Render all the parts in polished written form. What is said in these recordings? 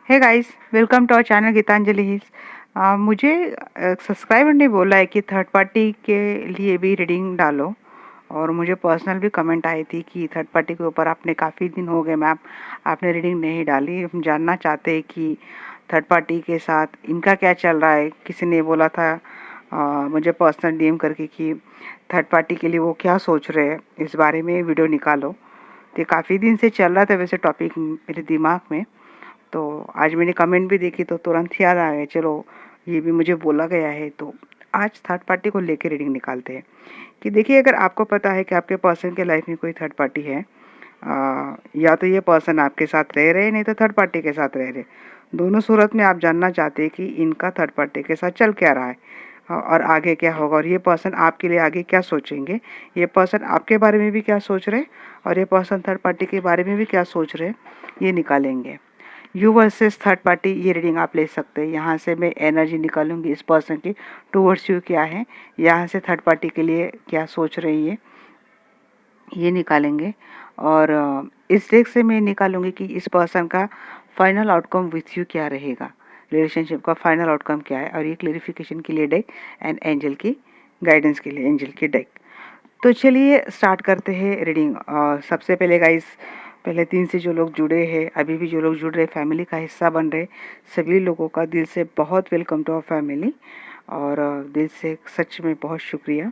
Hey guys, welcome to our channel Geetanjali Hills. मुझे subscriber ने बोला है कि थर्ड पार्टी के लिए भी रीडिंग डालो, और मुझे पर्सनल भी कमेंट आई थी कि थर्ड पार्टी के ऊपर आपने काफ़ी दिन हो गए मैम, आपने रीडिंग नहीं डाली। हम जानना चाहते हैं कि थर्ड पार्टी के साथ इनका क्या चल रहा है। किसी ने बोला था मुझे पर्सनल डीएम करके कि थर्ड पार्टी के लिए वो क्या सोच रहे हैं, इस बारे में वीडियो निकालो। तो काफ़ी दिन से चल रहा था वैसे टॉपिक मेरे दिमाग में, तो आज मैंने कमेंट भी देखी तो तुरंत याद आ गया, चलो ये भी मुझे बोला गया है तो आज थर्ड पार्टी को लेके रीडिंग निकालते हैं। कि देखिए, अगर आपको पता है कि आपके पर्सन के लाइफ में कोई थर्ड पार्टी है, या तो ये पर्सन आपके साथ रह रहे, नहीं तो थर्ड पार्टी के साथ रह रहे। दोनों सूरत में आप जानना चाहते हैं कि इनका थर्ड पार्टी के साथ चल क्या रहा है, और आगे क्या होगा, और ये पर्सन आपके लिए आगे क्या सोचेंगे। ये पर्सन आपके बारे में भी क्या सोच रहे, और ये पर्सन थर्ड पार्टी के बारे में भी क्या सोच रहे, ये निकालेंगे। यू वर्सेस थर्ड पार्टी, ये रीडिंग आप ले सकते हैं। यहाँ से मैं एनर्जी निकालूंगी इस पर्सन की टूवर्ड्स यू क्या है, यहाँ से थर्ड पार्टी के लिए क्या सोच रही है, ये निकालेंगे। और इस डेक से मैं निकालूंगी कि इस पर्सन का फाइनल आउटकम विथ यू क्या रहेगा, रिलेशनशिप का फाइनल आउटकम क्या है। और ये क्लेरिफिकेशन के लिए डेक एंड एंजल की गाइडेंस के लिए एंजल की डेक। तो चलिए स्टार्ट करते हैं रीडिंग। सबसे पहले गाइस, पहले 3 से जो लोग जुड़े हैं, अभी भी जो लोग जुड़ रहे, फैमिली का हिस्सा बन रहे, सभी लोगों का दिल से बहुत वेलकम टू आवर फैमिली। और दिल से सच में बहुत शुक्रिया।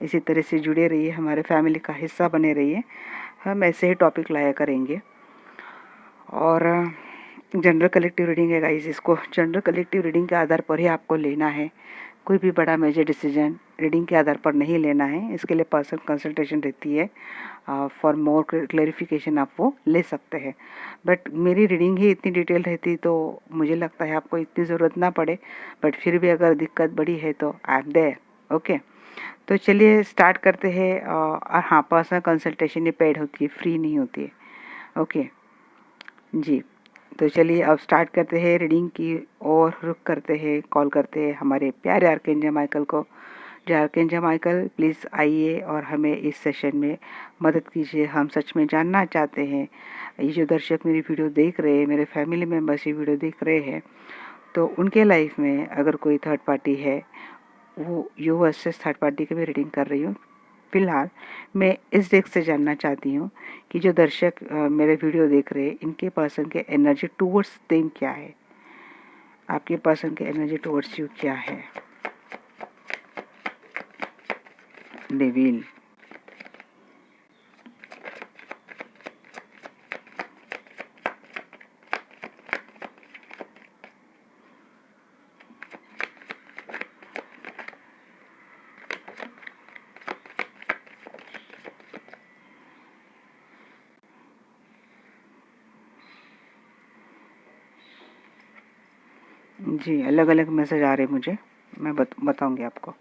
इसी तरह से जुड़े रहिए, हमारे फैमिली का हिस्सा बने रहिए। हम ऐसे ही टॉपिक लाया करेंगे। और जनरल कलेक्टिव रीडिंग है गाइस, इसको जनरल कलेक्टिव रीडिंग के आधार पर ही आपको लेना है। कोई भी बड़ा मेजर डिसीजन रीडिंग के आधार पर नहीं लेना है। इसके लिए पर्सनल कंसल्टेशन रहती है। फॉर मोर क्लेरिफिकेशन आप वो ले सकते हैं। बट मेरी रीडिंग ही इतनी डिटेल रहती तो मुझे लगता है आपको इतनी ज़रूरत ना पड़े। बट फिर भी अगर दिक्कत बड़ी है तो आई एम देयर। ओके, तो चलिए स्टार्ट करते हैं। और हाँ, पर्सनल कंसल्टेशन ये पेड होती है, फ्री नहीं होती है। ओके जी, तो चलिए अब स्टार्ट करते हैं रीडिंग की, और रुक करते हैं, कॉल करते हैं हमारे प्यारे आर्कएंजल माइकल को। जो आर्कएंजल माइकल, प्लीज़ आइए और हमें इस सेशन में मदद कीजिए। हम सच में जानना चाहते हैं, ये जो दर्शक मेरी वीडियो देख रहे हैं, मेरे फैमिली मेम्बर्स ये वीडियो देख रहे हैं, तो उनके लाइफ में अगर कोई थर्ड पार्टी है, वो यू वर्सेस थर्ड पार्टी की भी रीडिंग कर रही हूँ। फिलहाल मैं इस डेक से जानना चाहती हूँ कि जो दर्शक मेरे वीडियो देख रहे हैं, इनके पर्सन के एनर्जी टूवर्ड्स देम क्या है, आपके पर्सन के एनर्जी टूवर्ड्स यू क्या है। डेविल, जी अलग अलग मैसेज आ रहे मुझे, मैं बताऊंगी आपको।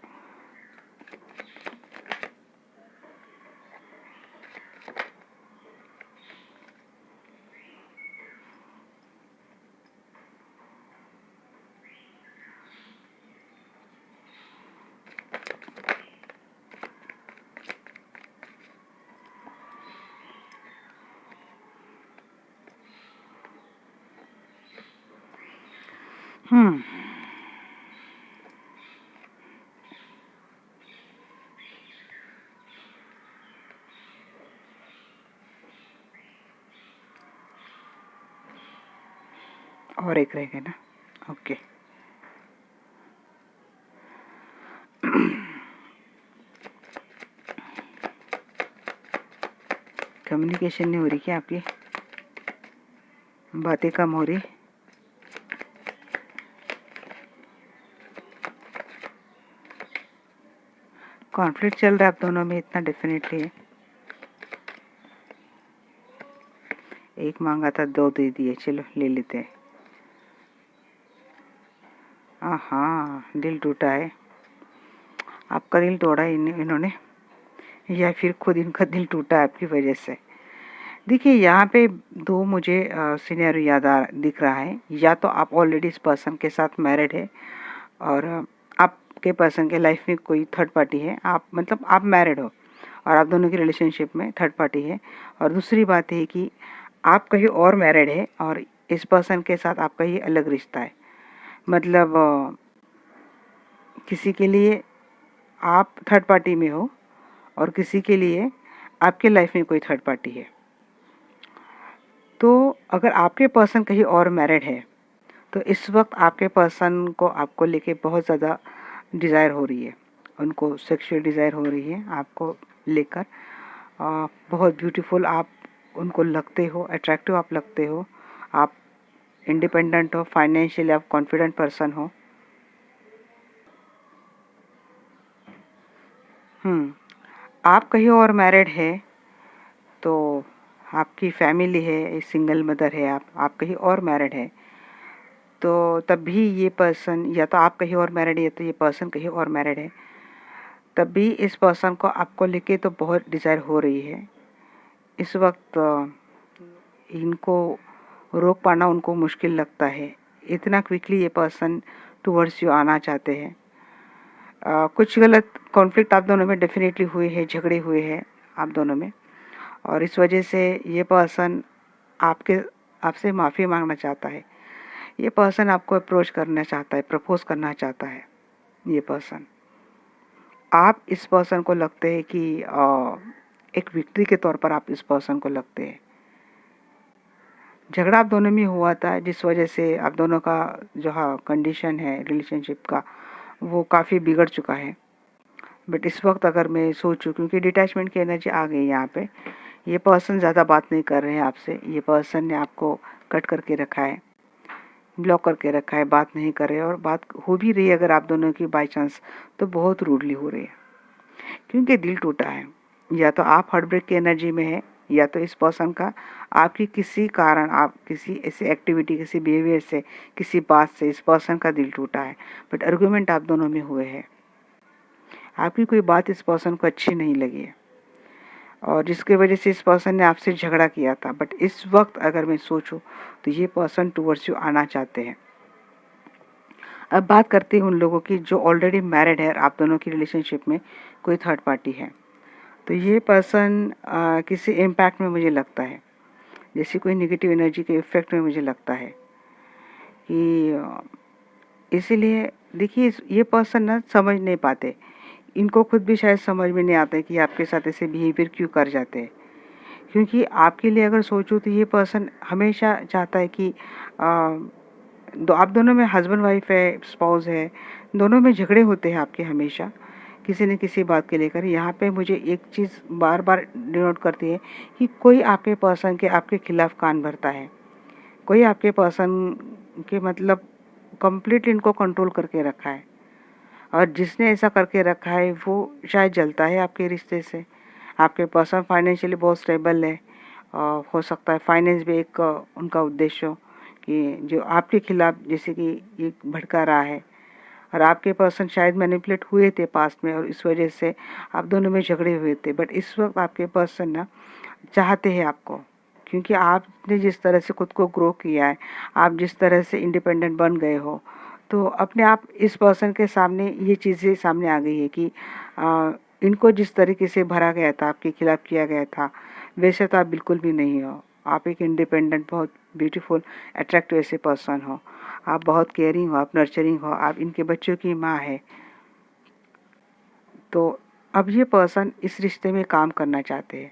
और एक रहेगा ना। ओके, कम्युनिकेशन नहीं हो रही क्या आपकी, बातें कम हो रही। कॉन्फ्लिक्ट चल रहा है आप दोनों में, इतना डेफिनेटली है। एक मांगा था, 2 दे दिए, चलो ले लेते हैं। हाँ, दिल टूटा है, आपका दिल तोड़ा है इन्होंने, या फिर खुद इनका दिल टूटा है आपकी वजह से। देखिए, यहाँ पे 2 मुझे सिनेरियो दिख रहा है। या तो आप ऑलरेडी इस पर्सन के साथ मैरिड है, और आपके पर्सन के लाइफ में कोई थर्ड पार्टी है, आप मतलब आप मैरिड हो और आप दोनों की रिलेशनशिप में थर्ड पार्टी है। और दूसरी बात है कि आप कहीं और मैरिड है और इस पर्सन के साथ आपका ये अलग रिश्ता है। मतलब किसी के लिए आप थर्ड पार्टी में हो और किसी के लिए आपके लाइफ में कोई थर्ड पार्टी है। तो अगर आपके पर्सन कहीं और मैरिड है तो इस वक्त आपके पर्सन को आपको लेके बहुत ज़्यादा डिज़ायर हो रही है, उनको सेक्सुअल डिज़ायर हो रही है आपको लेकर। बहुत ब्यूटीफुल आप उनको लगते हो, अट्रैक्टिव आप लगते हो, आप इंडिपेंडेंट हो, फाइनेंशियली आप कॉन्फिडेंट पर्सन हो। आप कहीं और मैरिड है तो आपकी फैमिली है, सिंगल मदर है, आप कहीं और मैरिड है तो तब भी ये पर्सन, या तो आप कहीं और मैरिड है तो ये पर्सन कहीं और मैरिड है, तब भी इस पर्सन को आपको लेके तो बहुत डिज़ायर हो रही है। इस वक्त इनको रोक पाना उनको मुश्किल लगता है, इतना क्विकली ये पर्सन टुवर्ड्स यू आना चाहते हैं। कुछ गलत कॉन्फ्लिक्ट आप दोनों में डेफिनेटली हुए हैं, झगड़े हुए हैं आप दोनों में, और इस वजह से ये पर्सन आपसे माफ़ी मांगना चाहता है। ये पर्सन आपको अप्रोच करना चाहता है, प्रपोज करना चाहता है। ये पर्सन, आप इस पर्सन को लगते हैं कि एक विक्ट्री के तौर पर आप इस पर्सन को लगते हैं। झगड़ा आप दोनों में हुआ था जिस वजह से आप दोनों का जो कंडीशन है रिलेशनशिप का वो काफ़ी बिगड़ चुका है। बट इस वक्त अगर मैं सोचूं, क्योंकि डिटैचमेंट की एनर्जी आ गई यहाँ पे, ये पर्सन ज़्यादा बात नहीं कर रहे हैं आपसे, ये पर्सन ने आपको कट करके रखा है, ब्लॉक करके रखा है, बात नहीं कर रहे, और बात हो भी रही है अगर आप दोनों की बाई चांस तो बहुत रूडली हो रही है, क्योंकि दिल टूटा है। या तो आप हार्ट ब्रेक की एनर्जी में है, या तो इस पर्सन का आपकी किसी कारण, आप किसी ऐसी एक्टिविटी, किसी बिहेवियर से, किसी बात से इस पर्सन का दिल टूटा है। बट आर्गुमेंट आप दोनों में हुए हैं, आपकी कोई बात इस पर्सन को अच्छी नहीं लगी है और जिसकी वजह से इस पर्सन ने आपसे झगड़ा किया था। बट इस वक्त अगर मैं सोचूं तो ये पर्सन टुवर्ड्स यू आना चाहते हैं। अब बात करते हैं उन लोगों की जो ऑलरेडी मैरिड है और आप दोनों की रिलेशनशिप में कोई थर्ड पार्टी है। तो ये पर्सन किसी इम्पैक्ट में मुझे लगता है, जैसे कोई नेगेटिव एनर्जी के इफेक्ट में मुझे लगता है कि इसीलिए देखिए ये पर्सन ना समझ नहीं पाते, इनको खुद भी शायद समझ में नहीं आता है कि आपके साथ ऐसे बिहेवियर क्यों कर जाते हैं। क्योंकि आपके लिए अगर सोचूं तो ये पर्सन हमेशा चाहता है कि आप दोनों में हस्बैंड वाइफ है, स्पाउस है, दोनों में झगड़े होते हैं आपके हमेशा किसी न किसी बात के लेकर। यहाँ पे मुझे एक चीज़ बार बार डिनोट करती है कि कोई आपके पर्सन के आपके खिलाफ कान भरता है, कोई आपके पर्सन के मतलब कंप्लीटली इनको कंट्रोल करके रखा है, और जिसने ऐसा करके रखा है वो शायद जलता है आपके रिश्ते से। आपके पर्सन फाइनेंशियली बहुत स्टेबल है, हो सकता है फाइनेंस भी एक उनका उद्देश्य हो कि जो आपके खिलाफ जैसे कि ये भड़का रहा है, और आपके पर्सन शायद मैनिपुलेट हुए थे पास्ट में और इस वजह से आप दोनों में झगड़े हुए थे। बट इस वक्त आपके पर्सन ना चाहते हैं आपको, क्योंकि आपने जिस तरह से खुद को ग्रो किया है, आप जिस तरह से इंडिपेंडेंट बन गए हो, तो अपने आप इस पर्सन के सामने ये चीज़ें सामने आ गई है कि इनको जिस तरीके से भरा गया था, आपके खिलाफ किया गया था, वैसे तो आप बिल्कुल भी नहीं हो। आप एक इंडिपेंडेंट, बहुत ब्यूटीफुल, अट्रैक्टिव ऐसे पर्सन हो, आप बहुत केयरिंग हो, आप नर्चरिंग हो, आप इनके बच्चों की माँ है। तो अब ये पर्सन इस रिश्ते में काम करना चाहते हैं,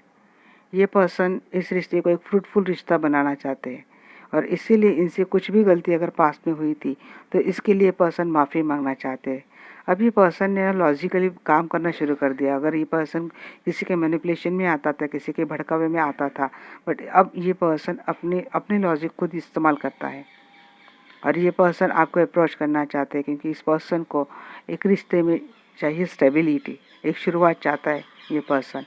ये पर्सन इस रिश्ते को एक फ्रूटफुल रिश्ता बनाना चाहते हैं, और इसीलिए इनसे कुछ भी गलती अगर पास्ट में हुई थी तो इसके लिए पर्सन माफ़ी मांगना चाहते हैं। अब ये पर्सन ने लॉजिकली काम करना शुरू कर दिया। अगर ये पर्सन किसी के मैनिपुलेशन में आता था, किसी के भड़कावे में आता था, बट अब ये पर्सन अपने अपने लॉजिक खुद इस्तेमाल करता है, और ये पर्सन आपको अप्रोच करना चाहते हैं क्योंकि इस पर्सन को एक रिश्ते में चाहिए स्टेबिलिटी, एक शुरुआत चाहता है ये पर्सन।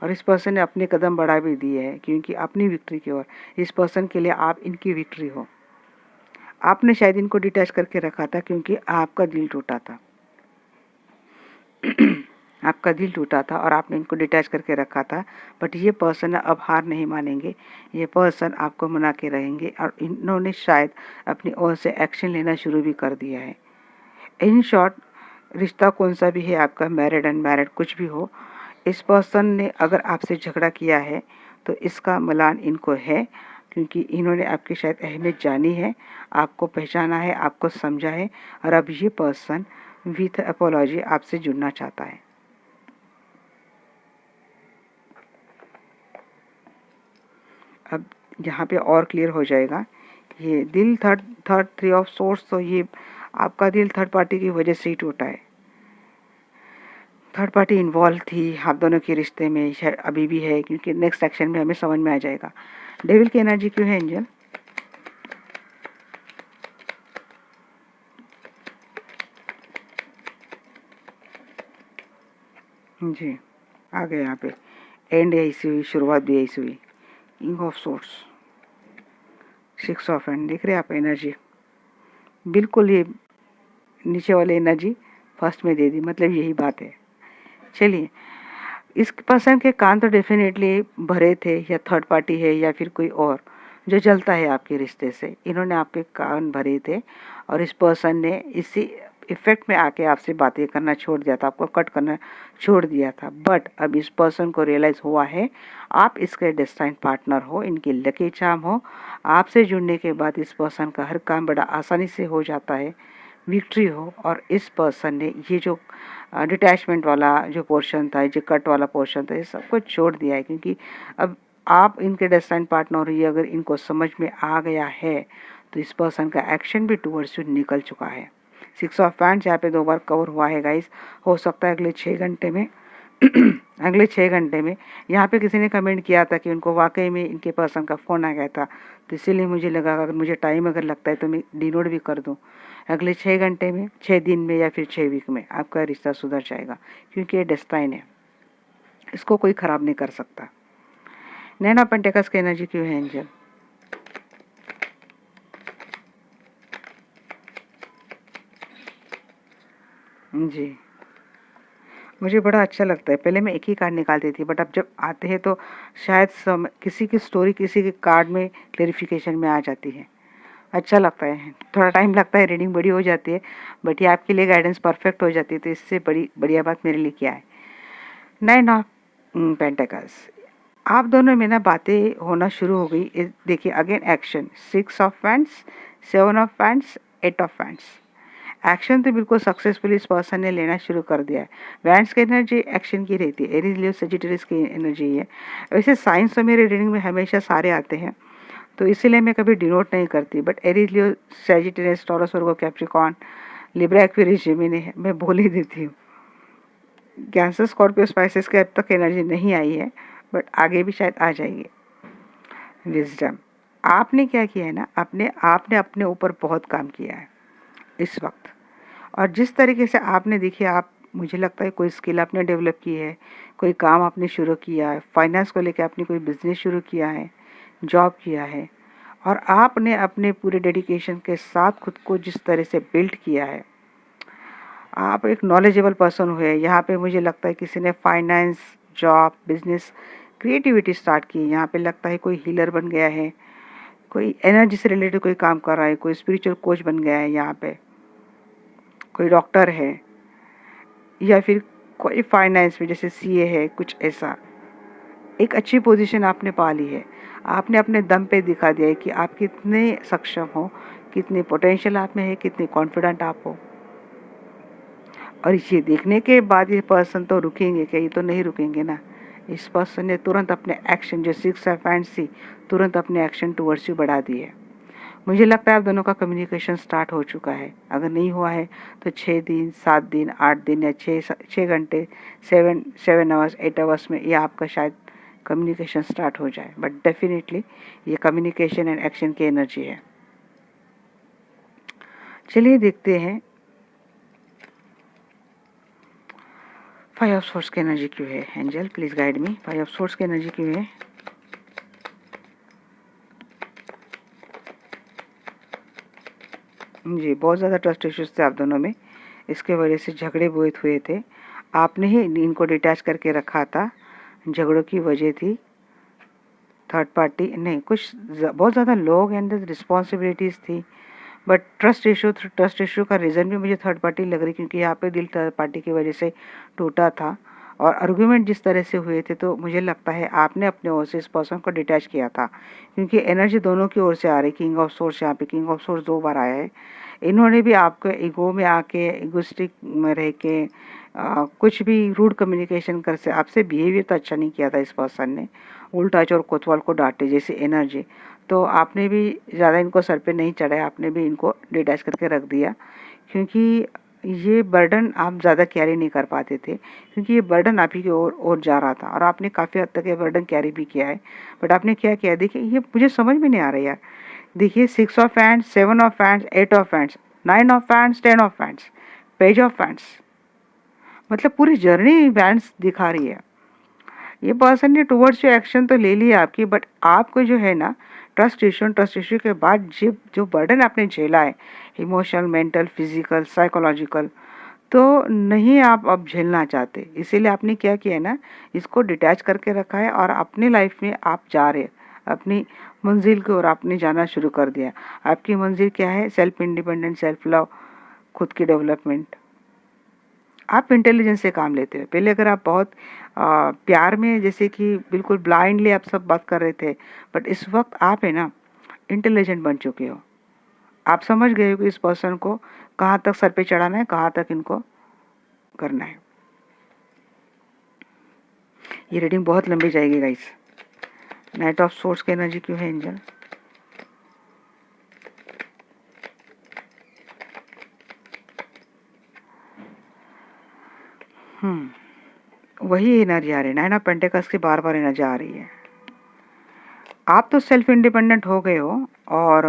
और इस पर्सन ने अपने कदम बढ़ा भी दिए हैं क्योंकि अपनी विक्ट्री की ओर। इस पर्सन के लिए आप इनकी विक्ट्री हो। आपने शायद इनको डिटैच करके रखा था क्योंकि आपका दिल टूटा था आपका दिल टूटा था और आपने इनको डिटैच करके रखा था। बट ये पर्सन अब हार नहीं मानेंगे, ये पर्सन आपको मना के रहेंगे, और इन्होंने शायद अपनी ओर से एक्शन लेना शुरू भी कर दिया है। इन शॉर्ट, रिश्ता कौन सा भी है आपका, मैरिड अनमैरिड कुछ भी हो, इस पर्सन ने अगर आपसे झगड़ा किया है तो इसका मलान इनको है, क्योंकि इन्होंने आपकी शायद अहमियत जानी है, आपको पहचाना है, आपको समझा है, और अब ये पर्सन विथ अपोलॉजी आपसे जुड़ना चाहता है। अब यहाँ पे और क्लियर हो जाएगा। ये दिल थर्ड थ्री ऑफ सोर्स, तो ये आपका दिल थर्ड पार्टी की वजह से ही टूटा है। थर्ड पार्टी इन्वॉल्व थी आप दोनों के रिश्ते में, शायद अभी भी है, क्योंकि नेक्स्ट एक्शन में हमें समझ में आ जाएगा। डेविल की एनर्जी क्यों है एंजल? जी, आ गए यहाँ पे। एंड ऐसी हुई, शुरुआत भी ऐसी हुई। King of source, 6 of hand, देख रहे हैं आप एनर्जी, बिल्कुल ये नीचे वाली एनर्जी फर्स्ट में दे दी, मतलब यही बात है। चलिए, इस पर्सन के कान तो डेफिनेटली भरे थे, या थर्ड पार्टी है या फिर कोई और जो जलता है आपके रिश्ते से, इन्होंने आपके कान भरे थे और इस पर्सन ने इसी इफेक्ट में आके आपसे बातें करना छोड़ दिया था, आपको कट करना छोड़ दिया था। बट अब इस पर्सन को रियलाइज हुआ है आप इसके डेस्टाइन पार्टनर हो, इनकी लकी चार्म हो। आपसे जुड़ने के बाद इस पर्सन का हर काम बड़ा आसानी से हो जाता है, विक्ट्री हो। और इस पर्सन ने ये जो डिटैचमेंट वाला जो पोर्शन था, जो कट वाला पोर्शन था, ये सब कुछ छोड़ दिया है, क्योंकि अब आप इनके डेस्टाइन पार्टनर, ये अगर इनको समझ में आ गया है तो इस पर्सन का एक्शन भी टूवर्ड्स यू निकल चुका है। 6 ऑफ पैंट्स यहाँ पे 2 बार कवर हुआ है गाइस। हो सकता है अगले 6 घंटे में अगले 6 घंटे में, यहाँ पे किसी ने कमेंट किया था कि उनको वाकई में इनके पर्सन का फ़ोन आ गया था, तो इसीलिए मुझे लगा अगर मुझे टाइम अगर लगता है तो मैं डिनोट भी कर दूँ। अगले 6 घंटे में, 6 दिन में या फिर 6 वीक में आपका रिश्ता सुधर जाएगा, क्योंकि ये डेस्टाइन है, इसको कोई ख़राब नहीं कर सकता। 9 ऑफ पेंटिकल्स की एनर्जी क्यों है एंजल? जी, मुझे बड़ा अच्छा लगता है। पहले मैं एक ही कार्ड निकालती थी, बट अब जब आते हैं तो शायद किसी की स्टोरी किसी के कार्ड में क्लेरिफिकेशन में आ जाती है। अच्छा लगता है, थोड़ा टाइम लगता है, रीडिंग बड़ी हो जाती है, बट ये आपके लिए गाइडेंस परफेक्ट हो जाती है, तो इससे बड़ी बढ़िया बात मेरे लिए क्या है। 9 ऑफ पेंटिकल्स, आप दोनों में ना बातें होना शुरू हो गई। देखिए again action, 6 of pants, 7 of pants, 8 of pants. Action तो बिल्कुल सक्सेसफुली इस पर्सन ने लेना शुरू कर दिया है। वैंड्स की एनर्जी एक्शन की रहती है, एरीज लियो सजिटेरियस की एनर्जी है। वैसे साइंस तो मेरे रीडिंग में हमेशा सारे आते हैं, तो इसीलिए मैं कभी डिनोट नहीं करती, but Aries Leo Sagittarius Taurus Virgo Capricorn Libra Aquarius Gemini है, मैं बोल ही देती हूँ। कैंसर स्कॉर्पियो स्पाइसेस के अब तक एनर्जी नहीं आई है, बट आगे भी शायद आ जाएगी। विजडम, आपने क्या किया है ना, आपने अपने ऊपर बहुत काम किया है इस वक्त, और जिस तरीके से आपने, देखिए आप, मुझे लगता है कोई स्किल आपने डेवलप की है, कोई काम आपने शुरू किया है, फाइनेंस को लेकर आपने कोई बिजनेस शुरू किया है, जॉब किया है, और आपने अपने पूरे डेडिकेशन के साथ खुद को जिस तरह से बिल्ड किया है, आप एक नॉलेजेबल पर्सन हुए। यहाँ पे मुझे लगता है किसी ने finance, job, business, creativity start की। यहाँ पे लगता है कोई हीलर बन गया है, कोई एनर्जी से रिलेटेड कोई काम कर रहा है, कोई स्पिरिचुअल कोच बन गया है, यहाँ पे कोई डॉक्टर है, या फिर कोई फाइनेंस में जैसे सीए है, कुछ ऐसा एक अच्छी पोजीशन आपने पा ली है। आपने अपने दम पे दिखा दिया है कि आप कितने सक्षम हो, कितने पोटेंशियल आप में है, कितने कॉन्फिडेंट आप हो। और ये देखने के बाद ये पर्सन तो रुकेंगे क्या? ये तो नहीं रुकेंगे ना। इस पर्सन ने तुरंत अपने एक्शन, जो 6 ऑफ हैंड्स थी, तुरंत अपने एक्शन टुवर्ड्स यू बढ़ा दिए। मुझे लगता है आप दोनों का कम्युनिकेशन स्टार्ट हो चुका है। अगर नहीं हुआ है तो 6 दिन, 7 दिन, 8 दिन या 6 घंटे, 7 आवर्स, 8 आवर्स में ये आपका शायद कम्युनिकेशन स्टार्ट हो जाए। बट डेफिनेटली ये कम्युनिकेशन एंड एक्शन की एनर्जी है। चलिए देखते हैं 5 ऑफ सोर्स की एनर्जी क्यों है। Angel please guide me, 5 of source की एनर्जी क्यों है। जी, बहुत ज़्यादा ट्रस्ट इश्यूज थे आप दोनों में, इसके वजह से झगड़े बहुत हुए थे। आपने ही इनको डिटैच करके रखा था, झगड़ों की वजह थी थर्ड पार्टी नहीं, कुछ बहुत ज़्यादा लोग एंड रिस्पॉन्सिबिलिटीज़ थी। बट ट्रस्ट इशू का रीज़न भी मुझे थर्ड पार्टी लग रही, क्योंकि यहाँ पे दिल थर्ड पार्टी की वजह से टूटा था। और आर्गुमेंट जिस तरह से हुए थे, तो मुझे लगता है आपने अपने ओर से इस पर्सन को डिटैच किया था, क्योंकि एनर्जी दोनों की ओर से आ रही। किंग ऑफ सोर्स, यहाँ पे किंग ऑफ सोर्स 2 बार आया है। इन्होंने भी आपके ईगो में आके, इगोस्टिक में रह के कुछ भी रूड कम्युनिकेशन कर से आपसे बिहेवियर तो अच्छा नहीं किया था इस पर्सन ने, उल्टा चोर कोतवाल को डांटे जैसी एनर्जी। तो आपने भी ज़्यादा इनको सर पे नहीं चढ़ाया, आपने भी इनको डिटैच करके रख दिया, क्योंकि ये बर्डन आप ज़्यादा कैरी नहीं कर पाते थे, क्योंकि ये बर्डन आप ही की ओर जा रहा था और आपने काफ़ी हद तक ये बर्डन कैरी भी किया है। बट आपने क्या किया, देखिए ये मुझे समझ में नहीं आ रहा यार। देखिए 6 of hands, 7 of hands, 8 of hands, 9 of hands, 10 of hands, page of hands, मतलब पूरी जर्नी हैंड्स दिखा रही है। ये पर्सन ने टुवर्ड्स जो एक्शन तो ले लिया आपकी, बट आपको जो है ना ट्रस्ट इश्यू के बाद जो बर्डन आपने झेला है, इमोशनल, मेंटल, फिजिकल, साइकोलॉजिकल, तो नहीं आप अब झेलना चाहते, इसीलिए आपने क्या किया है ना, इसको डिटैच करके रखा है और अपनी लाइफ में आप जा रहे हैं, अपनी मंजिल की ओर आपने जाना शुरू कर दिया। आपकी मंजिल क्या है? सेल्फ इंडिपेंडेंट, सेल्फ लव, खुद की डेवलपमेंट। आप इंटेलिजेंस से काम लेते हो। पहले अगर आप बहुत प्यार में, जैसे कि बिल्कुल ब्लाइंडली आप सब बात कर रहे थे, बट इस वक्त आप है ना इंटेलिजेंट बन चुके हो। आप समझ गए हो कि इस पर्सन को कहाँ तक सर पे चढ़ाना है, कहाँ तक इनको करना है। ये रीडिंग बहुत लंबी जाएगी गाइस। नाइट ऑफ सोर्स की एनर्जी क्यों है एंजल? वही एनर्जी आ रही है, 9 ऑफ पेंटिकल्स की बार बार एनर्जी आ रही है। आप तो सेल्फ इंडिपेंडेंट हो गए हो और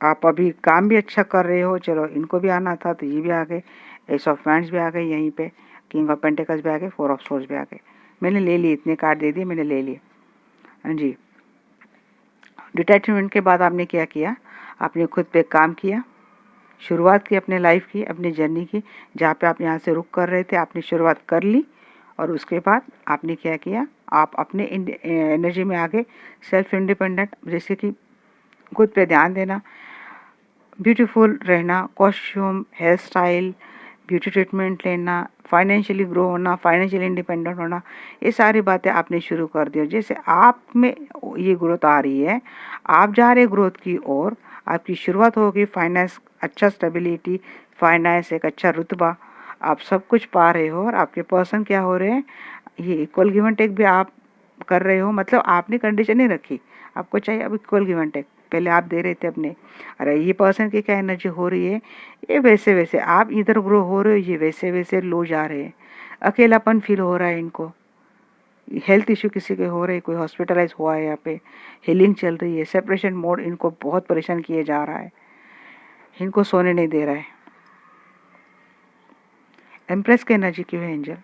आप अभी काम भी अच्छा कर रहे हो। चलो, इनको भी आना था तो ये भी आ गए, एस ऑफ वैंड्स भी आ गए यहीं पे, किंग ऑफ पेंटिकल्स भी आ गए, 4 ऑफ सोर्स भी आ गए। मैंने ले लिए, इतने कार्ड दे दिए, मैंने ले लिए। हाँ जी। डिटैचमेंट के बाद आपने क्या किया? आपने खुद पे काम किया, शुरुआत की अपने लाइफ की, अपनी जर्नी की। जहाँ पे आप यहाँ से रुक कर रहे थे, आपने शुरुआत कर ली और उसके बाद आपने क्या किया? आप अपने एनर्जी में आ गए, सेल्फ इंडिपेंडेंट, जैसे कि खुद पे ध्यान देना, ब्यूटीफुल रहना, costume, hair style, beauty treatment लेना, फाइनेंशियली ग्रो होना, फाइनेंशियली इंडिपेंडेंट होना, ये सारी बातें आपने शुरू कर दी। जैसे आप में ये ग्रोथ आ रही है, आप जा रहे ग्रोथ की ओर, आपकी शुरुआत होगी, फाइनेंस अच्छा, स्टेबिलिटी, फाइनेंस एक अच्छा रुतबा, आप सब कुछ पा रहे हो। और आपके पर्सन क्या हो रहे हैं, ये इक्वल गिव एंड टेक भी आप कर रहे हो। मतलब आपने कंडीशन नहीं रखी, आपको चाहिए अब इक्वल गिव एंड टेक। पहले आप दे रहे थे अपने, अरे ये पर्सन की क्या एनर्जी हो रही है, ये वैसे वैसे आप इधर ग्रो हो रहे हो, ये वैसे वैसे लो जा रहे हैं। अकेलापन फील हो रहा है इनको, हेल्थ इश्यू किसी के हो रहे, कोई हॉस्पिटलाइज हुआ है, यहाँ पे हीलिंग चल रही है, सेपरेशन मोड इनको बहुत परेशान किए जा रहा है, इनको सोने नहीं दे रहा है। एम्प्रेस की एनर्जी क्यों है एंजल?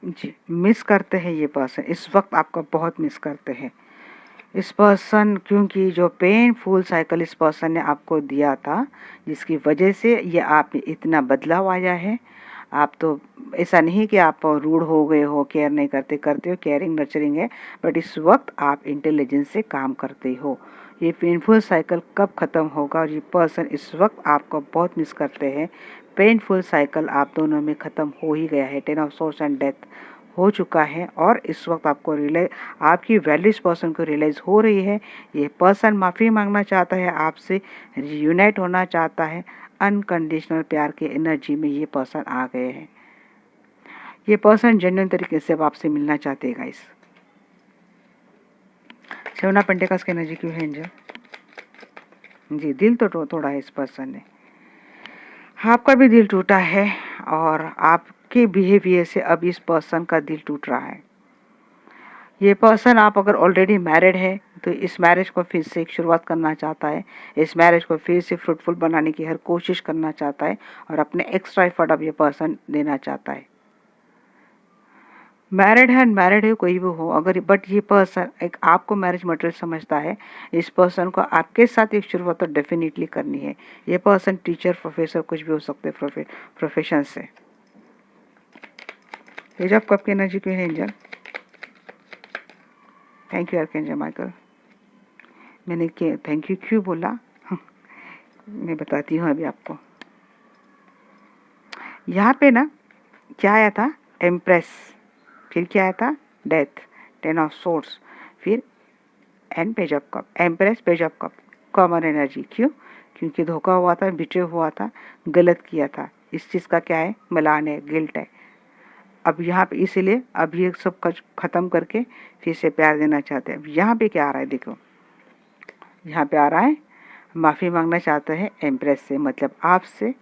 जी, मिस करते हैं ये पर्सन, इस वक्त आपको बहुत मिस करते हैं इस पर्सन, क्योंकि जो पेनफुल साइकिल इस पर्सन ने आपको दिया था, जिसकी वजह से ये आप में इतना बदलाव आया है। आप तो ऐसा नहीं कि आप रूड हो गए हो, केयर नहीं करते, करते हो, केयरिंग नर्चरिंग है, बट इस वक्त आप इंटेलिजेंस से काम करते हो। ये पेनफुल साइकिल कब ख़त्म होगा? और ये पर्सन इस वक्त आपको बहुत मिस करते हैं। पेनफुल साइकिल आप दोनों में ख़त्म हो ही गया है, 10 ऑफ सोर्स एंड डेथ हो चुका है। और इस वक्त आपको रियलाइज, आपकी वैल्यू इस पर्सन को रियलाइज़ हो रही है। ये पर्सन माफ़ी मांगना चाहता है आपसे, यूनाइट होना चाहता है। अनकंडीशनल प्यार के एनर्जी में ये पर्सन आ गए हैं। ये पर्सन जेन्युइन तरीके से अब आपसे मिलना चाहते हैं गाइस। 7 ऑफ पेंटिकल्स की एनर्जी क्यों है एंजल? जी, दिल तो तोड़ा है इस पर्सन ने, आपका भी दिल टूटा है और आपके बिहेवियर से अब इस पर्सन का दिल टूट रहा है। ये पर्सन, आप अगर ऑलरेडी मैरिड है तो इस मैरिज को फिर से एक शुरुआत करना चाहता है, इस मैरिज को फिर से फ्रूटफुल बनाने की हर कोशिश करना चाहता है और अपने एक्स्ट्रा एफर्ट अब ये पर्सन देना चाहता है। मैरिड है, अनमैरिड है, कोई भी हो अगर, बट ये पर्सन एक आपको मैरिज मटेरियल समझता है। इस पर्सन को आपके साथ एक शुरुआत तो डेफिनेटली करनी है। ये पर्सन टीचर, प्रोफेसर, कुछ भी हो सकते हैं प्रोफेशन से। पेज ऑफ कप की एनर्जी क्यों है angel? Thank you archangel Michael. मैंने थैंक यू क्यों बोला मैं बताती हूँ अभी आपको। यहाँ पे ना क्या आया था? एम्प्रेस, फिर क्या आया था? डेथ, 10 ऑफ सोर्ड्स, फिर and page of cup. Empress, page of cup, common energy. क्यों? क्योंकि धोखा हुआ था, बिटे हुआ था, गलत किया था। इस चीज़ का क्या है? मलान है, गिल्ट है। अब यहाँ पे इसीलिए अब ये सब खत्म करके फिर से प्यार देना चाहते हैं। अब यहाँ पे क्या आ रहा है देखो, यहाँ पे आ रहा है माफ़ी मांगना चाहते हैं एम्प्रेस से, मतलब आपसे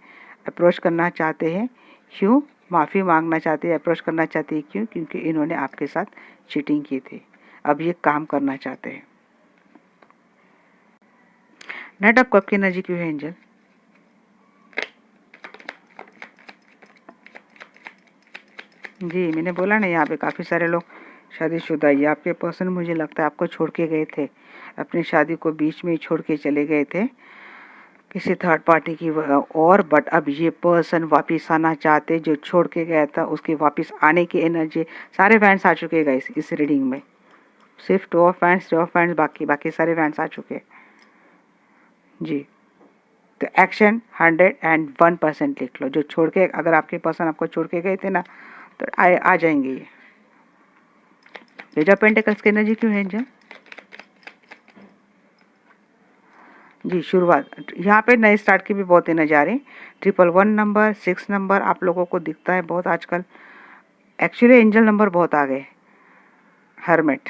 अप्रोच करना चाहते हैं। क्यों माफ़ी मांगना चाहते हैं, अप्रोच करना चाहते हैं? क्यों? क्योंकि इन्होंने आपके साथ चीटिंग की थी। अब ये काम करना चाहते हैं। नाइट ऑफ कप की एनर्जी क्यों है एंजल? जी मैंने बोला ना, यहाँ पे काफ़ी सारे लोग शादीशुदा। ये आपके पर्सन मुझे लगता है आपको छोड़ के गए थे, अपनी शादी को बीच में ही छोड़ के चले गए थे किसी थर्ड पार्टी की और। बट अब ये पर्सन वापस आना चाहते, जो छोड़ के गया था उसके वापस आने की एनर्जी। सारे फैंस आ चुके हैं इस रीडिंग में, सिर्फ 2 ऑफ फैंस बाकी सारे फैंस आ चुके हैं जी। तो एक्शन 101% लिख लो। जो छोड़ के, अगर आपके पर्सन आपको छोड़ के गए थे ना, तो आ जाएंगे ये। पेज ऑफ पेंटिकल्स की एनर्जी क्यों है एंजल? जी शुरुआत, यहाँ पे नए स्टार्ट की भी बहुत एनर्जी आ रही। 111 नंबर, 6 नंबर आप लोगों को दिखता है बहुत आजकल। एक्चुअली एंजल नंबर बहुत आ गए। हर्मिट,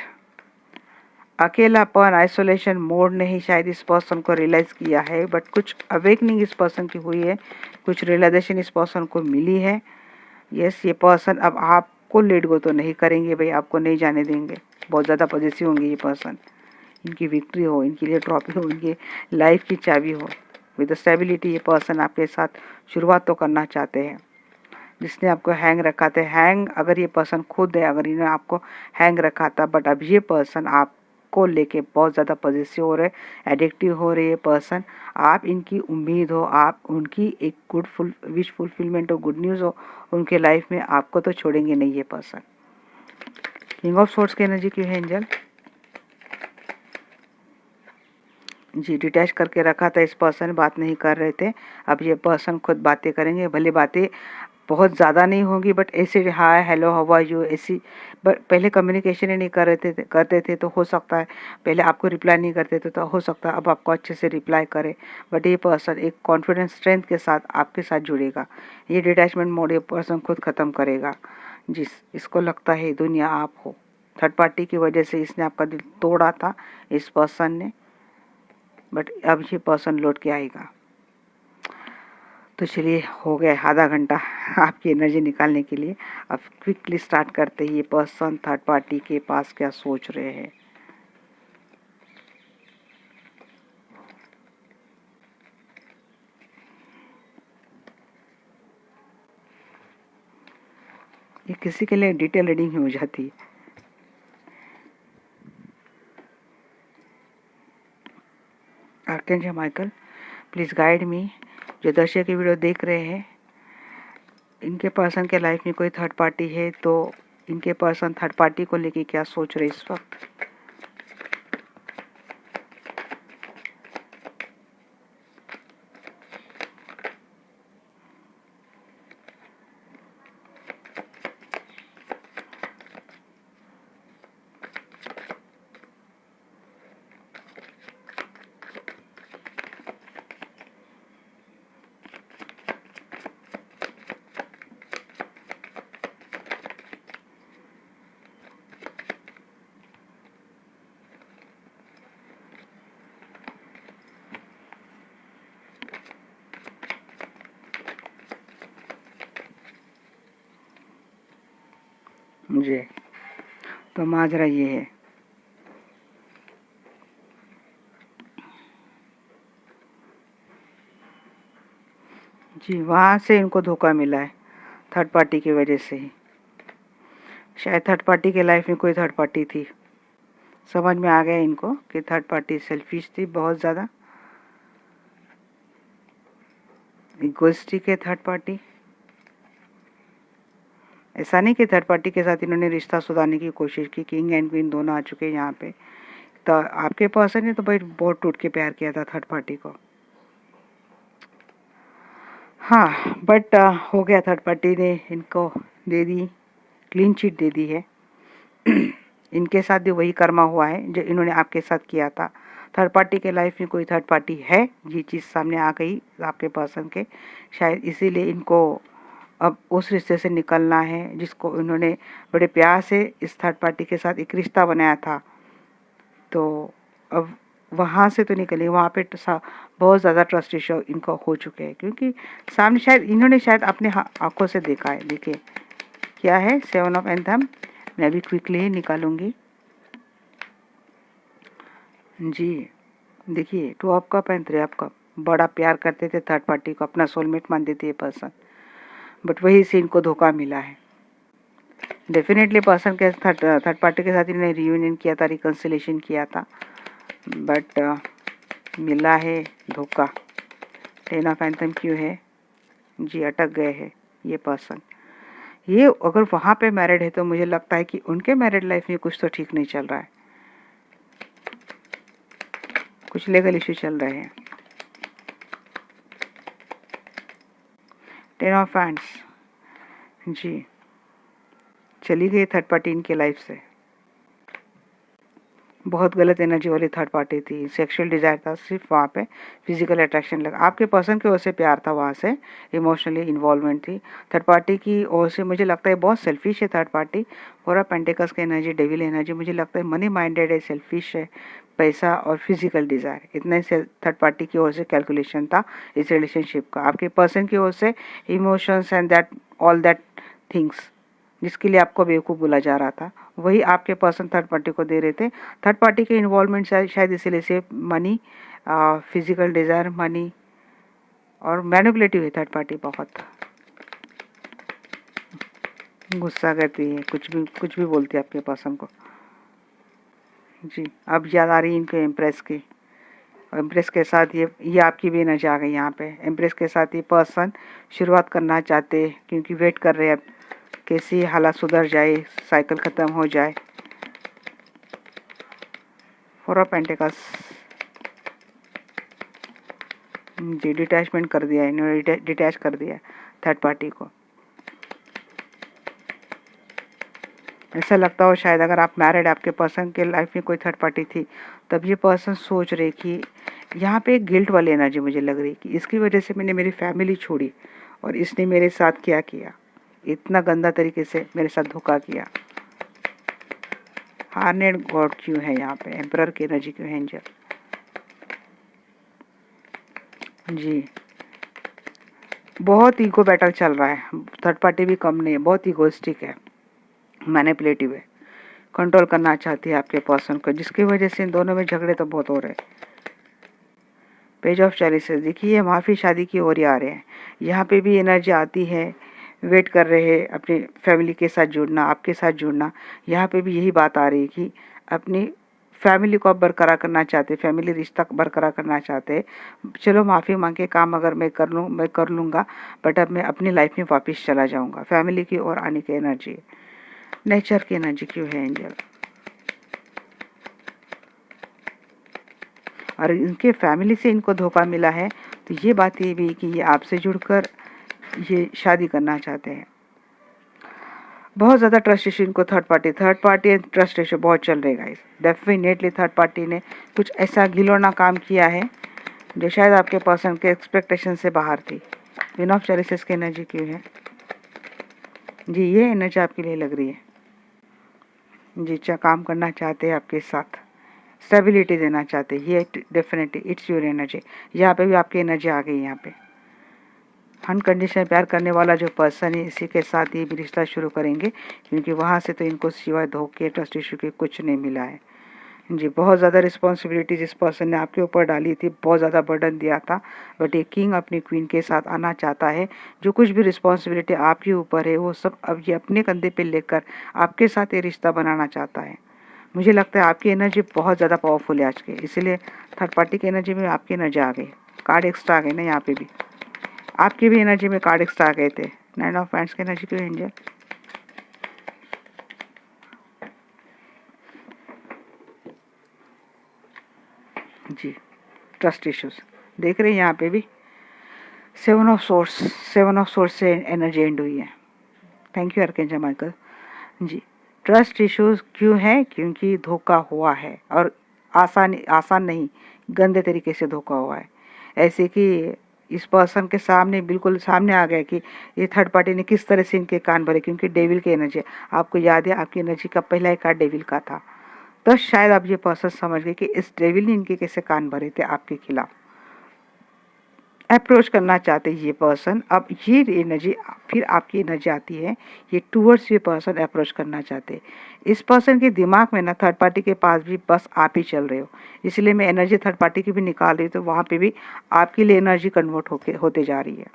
अकेलापन, आइसोलेशन मोड ने ही शायद इस पर्सन को रियलाइज किया है, बट कुछ अवेकनिंग इस पर्सन की हुई है, कुछ रियलाइजेशन इस पर्सन को मिली है। यस, ये पर्सन अब आपको लेट गो तो नहीं करेंगे भाई, आपको नहीं जाने देंगे। बहुत ज़्यादा पॉजिटिव होंगे ये पर्सन। इनकी विक्ट्री हो, इनके लिए ट्रॉफी हो, इनकी लाइफ की चाबी हो। विद स्टेबिलिटी ये पर्सन आपके साथ शुरुआत तो करना चाहते हैं। जिसने आपको हैंग रखा था, हैंग अगर ये पर्सन खुद है, अगर इन्होंने आपको हैंग रखा था, बट अब ये पर्सन आपको लेके बहुत ज़्यादा पॉजिटिव हो रहे, एडिक्टिव हो रहे। ये पर्सन, आप इनकी उम्मीद हो, आप उनकी एक गुड विश फुलफिलमेंट हो, गुड न्यूज़ हो उनके लाइफ में, आपको तो छोड़ेंगे नहीं ये पर्सन। किंग ऑफ सोर्ड्स की एनर्जी क्यों है एंजल? जी डिटैच करके रखा था इस पर्सन, बात नहीं कर रहे थे। अब ये पर्सन खुद बातें करेंगे, भले बातें बहुत ज़्यादा नहीं होंगी, बट ऐसे hi hello how are you ऐसी। बट पहले कम्युनिकेशन ही नहीं करते थे तो हो सकता है पहले आपको रिप्लाई नहीं करते थे, तो हो सकता है अब आपको अच्छे से रिप्लाई करे। बट ये पर्सन एक कॉन्फिडेंस स्ट्रेंथ के साथ आपके साथ जुड़ेगा। ये डिटैचमेंट मोड ये पर्सन खुद ख़त्म करेगा। जिस इसको लगता है दुनिया आप हो, थर्ड पार्टी की वजह से इसने आपका दिल तोड़ा था इस पर्सन ने, बट अब ये पर्सन लौट के आएगा। तो चलिए हो गया आधा घंटा आपकी एनर्जी निकालने के लिए। अब क्विकली स्टार्ट करते ही ये पर्सन थर्ड पार्टी के पास क्या सोच रहे हैं। ये किसी के लिए डिटेल रीडिंग ही हो जाती है। Archangel Michael please guide me. जो दर्शक की वीडियो देख रहे हैं, इनके पर्सन के लाइफ में कोई थर्ड पार्टी है, तो इनके पर्सन थर्ड पार्टी को लेके क्या सोच रहे इस वक्त। जी तो माजरा ये है, जी वहाँ से इनको धोखा मिला है थर्ड पार्टी की वजह से ही। शायद थर्ड पार्टी के लाइफ में कोई थर्ड पार्टी थी, समझ में आ गया इनको कि थर्ड पार्टी सेल्फिश थी, बहुत ज़्यादा इगोइस्टिक है थर्ड पार्टी। ऐसा नहीं कि थर्ड पार्टी के साथ इन्होंने रिश्ता सुधारने की कोशिश की। किंग एंड क्वीन दोनों आ चुके हैं यहाँ पे। तो आपके पर्सन ने तो भाई बहुत टूट के प्यार किया था थर्ड पार्टी को। हाँ, बट हो गया, थर्ड पार्टी ने इनको दे दी, क्लीन चिट दे दी है। इनके साथ भी वही कर्मा हुआ है जो इन्होंने आपके साथ किया था। थर्ड पार्टी के लाइफ में कोई थर्ड पार्टी है, ये चीज़ सामने आ गई आपके पर्सन के, शायद इसीलिए इनको अब उस रिश्ते से निकलना है जिसको इन्होंने बड़े प्यार से इस थर्ड पार्टी के साथ एक रिश्ता बनाया था। तो अब वहाँ से तो निकले, वहाँ पे बहुत ज़्यादा ट्रस्ट इशू इनको हो चुके हैं, क्योंकि सामने शायद इन्होंने शायद अपने आंखों से देखा है। देखिए क्या है, 7 ऑफ एंथम। मैं अभी क्विकली ही निकालूंगी जी। देखिए 2 of cup and 3 of cup. बड़ा प्यार करते थे थर्ड पार्टी को, अपना सोलमेट मानते थे ये पर्सन, बट वही से इनको धोखा मिला है। डेफिनेटली पर्सन के थर्ड पार्टी के साथ इन्होंने रियूनियन किया था, रिकन्सिलेशन किया था, बट मिला है धोखा। 10 ऑफ एंथम क्यों है जी, अटक गए हैं ये पर्सन। ये अगर वहाँ पे मैरिड है तो मुझे लगता है कि उनके मैरिड लाइफ में कुछ तो ठीक नहीं चल रहा है, कुछ लीगल इश्यू चल रहे हैं। 10 ऑफ हैंड्स जी, चली गई थर्ड पार्टी इनके लाइफ से। बहुत गलत एनर्जी वाली थर्ड पार्टी थी। सेक्सुअल डिजायर था सिर्फ वहाँ पे, फिजिकल अट्रैक्शन लगा। आपके पर्सन की ओर से प्यार था, वहाँ से इमोशनली इन्वॉल्वमेंट थी। थर्ड पार्टी की ओर से मुझे लगता है बहुत सेल्फिश है third party. Four of pentacles की एनर्जी, डेविल एनर्जी, मुझे लगता है मनी माइंडेड है, सेल्फिश है, पैसा और फिजिकल डिजायर, इतना ही थर्ड पार्टी की ओर से कैलकुलेशन था इस रिलेशनशिप का। आपके पर्सन की ओर से emotions and that all that things जिसके लिए आपको बेवकूफ़ बोला जा रहा था, वही आपके पर्सन थर्ड पार्टी को दे रहे थे। थर्ड पार्टी के इन्वॉल्वमेंट शायद इसीलिए से मनी, फिजिकल डिज़ायर, मनी और मैनिपुलेटिव है थर्ड पार्टी। बहुत गुस्सा करती है, कुछ भी बोलती है आपके पर्सन को जी। अब याद आ रही है इनको एम्प्रेस की। एम्प्रेस के साथ ये आपकी भी एनर्जी आ गई यहाँ पे। एम्प्रेस के साथ ये पर्सन शुरुआत करना चाहते हैं, क्योंकि वेट कर रहे हैं अब कैसी हालात सुधर जाए, साइकिल ख़त्म हो जाए। फोर ऑफ पेंटिकल्स जी, डिटैचमेंट कर दिया इन्होंने, डिटैच कर दिया थर्ड पार्टी को। ऐसा लगता हो शायद अगर आप मैरिड, आपके पर्सन के लाइफ में कोई थर्ड पार्टी थी, तब ये पर्सन सोच रहे कि यहाँ पे एक गिल्ट वाली एनर्जी मुझे लग रही कि इसकी वजह से मैंने मेरी फैमिली छोड़ी और इसने मेरे साथ क्या किया, इतना गंदा तरीके से मेरे साथ धोखा किया। हार्नेड गॉड क्यों है यहाँ पे, एम्परर की एनर्जी क्यों है एंजल जी। बहुत ईगो बैटल चल रहा है, थर्ड पार्टी भी कम नहीं है, बहुत ईगोइस्टिक है, मैनिपुलेटिव है, कंट्रोल करना चाहती है आपके पर्सन को, जिसकी वजह से इन दोनों में झगड़े तो बहुत हो रहे हैं। पेज ऑफ चैलिसेस देखिए, माफ़ी शादी की ओर ही आ रहे हैं। यहाँ पे भी एनर्जी आती है, वेट कर रहे हैं अपनी फैमिली के साथ जुड़ना, आपके साथ जुड़ना। यहाँ पे भी यही बात आ रही है कि अपनी फैमिली को आप बरकरार करना चाहते, फैमिली रिश्ता बरकरार करना चाहते। चलो माफ़ी मांग के काम अगर मैं कर लूँगा, बट अब मैं अपनी लाइफ में वापस चला जाऊँगा। फैमिली की ओर आने की एनर्जी, नेचर की एनर्जी क्यों है एंजल। और इनके फैमिली से इनको धोखा मिला है, तो ये बात ये भी कि ये आपसे जुड़कर ये शादी करना चाहते हैं। बहुत ज़्यादा ट्रस्ट इशू इनको third party and trust issue बहुत चल रहे गाइस। डेफिनेटली थर्ड पार्टी ने कुछ ऐसा घिनौना काम किया है जो शायद आपके पर्सन के एक्सपेक्टेशन से बाहर थी। क्वीन ऑफ चैलिसेस की एनर्जी क्यों है जी, ये एनर्जी आपके लिए लग रही है जी। अच्छा काम करना चाहते हैं आपके साथ, स्टेबिलिटी देना चाहते हैं, ये डेफिनेटली इट्स योर एनर्जी। यहाँ पे भी आपकी एनर्जी आ गई। यहाँ पे अनकंडीशनल प्यार करने वाला जो पर्सन है, इसी के साथ ये भी रिश्ता शुरू करेंगे, क्योंकि वहाँ से तो इनको सिवाय धोखे, ट्रस्ट इशू के कुछ नहीं मिला है जी। बहुत ज़्यादा रिस्पॉन्सिबिलिटी जिस पर्सन ने आपके ऊपर डाली थी, बहुत ज़्यादा बर्डन दिया था, बट ये किंग अपनी क्वीन के साथ आना चाहता है। जो कुछ भी रिस्पॉन्सिबिलिटी आपके ऊपर है, वो सब अब ये अपने कंधे पे लेकर आपके साथ ये रिश्ता बनाना चाहता है। मुझे लगता है आपकी एनर्जी बहुत ज़्यादा पावरफुल है आज के, इसीलिए थर्ड पार्टी की एनर्जी में आपकी एनर्जी आ गई। कार्ड एक्स्ट्रा आ गए ना, यहाँ पे भी आपकी भी एनर्जी में कार्ड एक्स्ट्रा आ गए थे। 9 ऑफ हैंड्स की एनर्जी क्यों एंजल जी, ट्रस्ट इश्यूज देख रहे हैं यहाँ पे भी। सेवन ऑफ सोर्स से एनर्जी एंड हुई है। Thank you archangel Michael ji. Trust issues क्यों है? क्योंकि धोखा हुआ है, और आसान नहीं, गंदे तरीके से धोखा हुआ है। ऐसे कि इस पर्सन के सामने, बिल्कुल सामने आ गया कि ये थर्ड पार्टी ने किस तरह से इनके कान भरे, क्योंकि डेविल की एनर्जी। आपको याद है आपकी एनर्जी का पहला एक कार्ड डेविल का था, तो शायद आप ये पर्सन समझ गए कि इस डेविल ने इनके कैसे कान भरे थे आपके खिलाफ। अप्रोच करना चाहते ये पर्सन, अब ये एनर्जी फिर आपकी एनर्जी आती है, ये टूवर्ड्स ये पर्सन अप्रोच करना चाहते। इस पर्सन के दिमाग में ना थर्ड पार्टी के पास भी बस आप ही चल रहे हो, इसलिए मैं एनर्जी थर्ड पार्टी की भी निकाल रही हूँ, तो वहाँ पे भी आपके लिए एनर्जी कन्वर्ट होते जा रही है।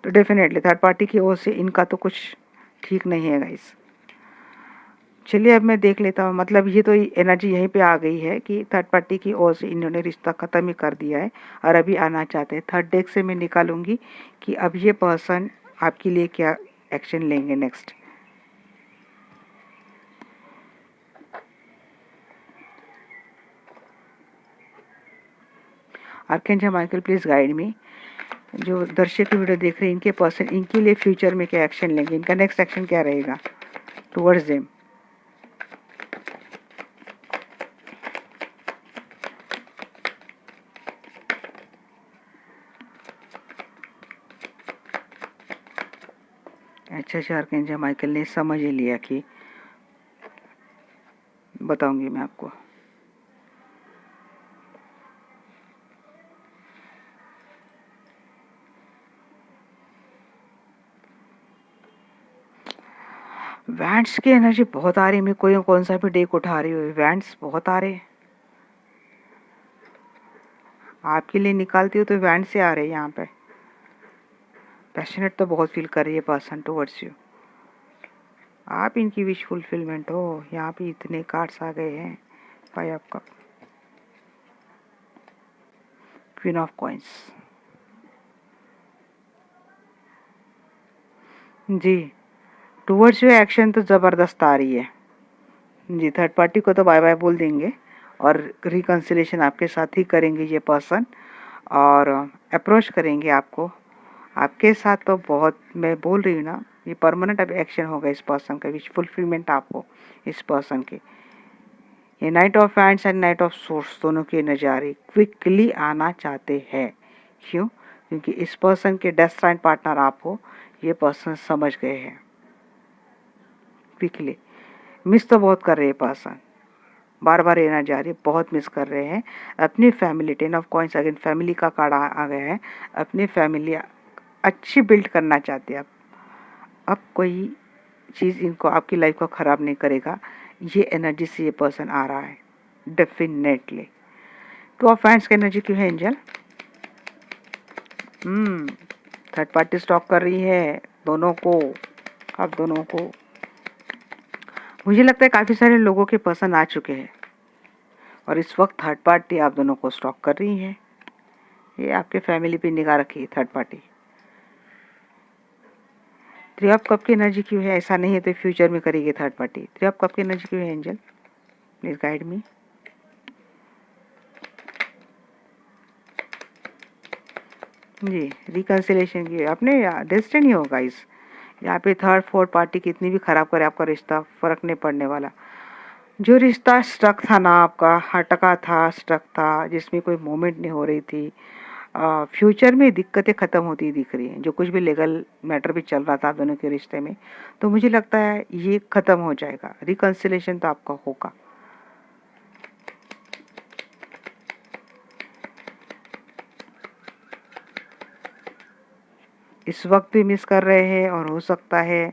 तो डेफिनेटली थर्ड पार्टी की ओर से इनका तो कुछ ठीक नहीं है गाइस। चलिए अब मैं देख लेता हूँ, मतलब ये तो एनर्जी यहीं पे आ गई है कि थर्ड पार्टी की ओर से इन्होंने रिश्ता ख़त्म ही कर दिया है और अभी आना चाहते हैं। थर्ड डेक से मैं निकालूंगी कि अब ये पर्सन आपके लिए क्या एक्शन लेंगे next. Archangel Michael please guide me. जो दर्शक की वीडियो देख रहे हैं, इनके पर्सन इनके लिए फ्यूचर में क्या एक्शन लेंगे, इनका नेक्स्ट एक्शन क्या रहेगा टुवर्ड्स देम। अच्छा, आर्कएंजल माइकल ने समझ ही लिया कि बताऊंगी मैं आपको। वैंड्स की एनर्जी बहुत आ रही है, मैं कोई कौन सा भी डेक उठा रही हूँ, वैंड्स बहुत आ रहे हैं आपके लिए निकालती हूँ, तो वैंड से आ रहे हैं यहाँ पे। पैशनेट तो बहुत फील कर रही है पर्सन टुवर्ड्स यू, आप इनकी विश फुलफिलमेंट हो। यहाँ पे इतने कार्ड्स आ गए हैं। Five of cup, queen of coins जी। टुवर्ड्स यू एक्शन तो ज़बरदस्त आ रही है जी। थर्ड पार्टी को तो बाय बाय बोल देंगे और रिकन्सिलेशन आपके साथ ही करेंगे ये पर्सन, और अप्रोच करेंगे आपको आपके साथ। तो बहुत मैं बोल रही हूँ ना, ये परमानेंट अब एक्शन होगा इस पर्सन का, विश फुलफिलमेंट आपको इस पर्सन के। ये night of hands and night of source दोनों के नज़ारे क्विकली आना चाहते हैं। क्यों? क्योंकि इस पर्सन के डेस्टिनी पार्टनर आप हो, ये पर्सन समझ गए हैं क्विकली। मिस तो बहुत कर रहे हैं पर्सन, बार बार रहना जा रही है, बहुत मिस कर रहे हैं अपनी family. Ten of coins again family का कार्ड आ गया है। अपनी फैमिली अच्छी बिल्ड करना चाहते हैं आप। अब कोई चीज़ इनको आपकी लाइफ को ख़राब नहीं करेगा, ये एनर्जी से ये पर्सन आ रहा है डेफिनेटली। टू ऑफ हैंड्स की एनर्जी क्यों है एंजल? थर्ड पार्टी स्टॉक कर रही है दोनों को, आप दोनों को। मुझे लगता है काफ़ी सारे लोगों के पर्सन आ चुके हैं और इस वक्त थर्ड पार्टी आप दोनों को स्टॉक कर रही है। ये आपके फैमिली पे निगाह रखी है third party. Three of cup की एनर्जी क्यों है? ऐसा नहीं है तो फ्यूचर में करेगी third party. Three of cup की एनर्जी क्यों है एंजल? Please guide me. जी, रिकन्सिलेशन की अपने डेस्टिनी होगा इस यहाँ पे। थर्ड फोर्थ पार्टी कितनी भी खराब करे आपका रिश्ता, फर्क नहीं पड़ने वाला। जो रिश्ता स्टक था ना आपका, अटका था, स्टक था, जिसमें कोई मूवमेंट नहीं हो रही थी, फ्यूचर में दिक्कतें ख़त्म होती दिख रही हैं। जो कुछ भी लीगल मैटर भी चल रहा था आप दोनों के रिश्ते में, तो मुझे लगता है ये ख़त्म हो जाएगा। रिकन्सिलेशन तो आपका होगा। इस वक्त भी मिस कर रहे हैं और हो सकता है